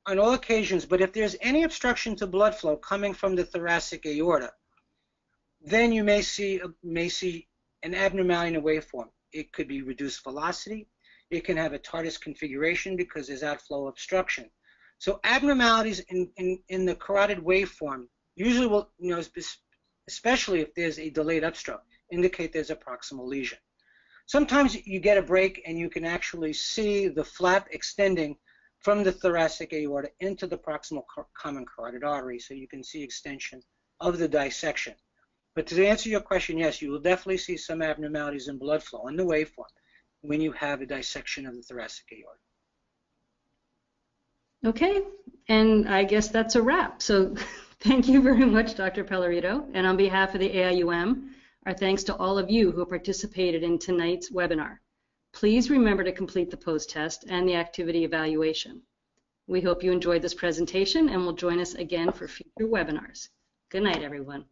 on all occasions, but if there's any obstruction to blood flow coming from the thoracic aorta, then you may see an abnormality in a waveform. It could be reduced velocity. It can have a TARDIS configuration because there's outflow obstruction. So abnormalities in the carotid waveform usually will, especially if there's a delayed upstroke, indicate there's a proximal lesion. Sometimes you get a break and you can actually see the flap extending from the thoracic aorta into the proximal common carotid artery, so you can see extension of the dissection. But to answer your question, yes, you will definitely see some abnormalities in blood flow in the waveform when you have a dissection of the thoracic aorta. Okay, and I guess that's a wrap. So thank you very much, Dr. Pellerito. And on behalf of the AIUM, our thanks to all of you who participated in tonight's webinar. Please remember to complete the post-test and the activity evaluation. We hope you enjoyed this presentation and will join us again for future webinars. Good night, everyone.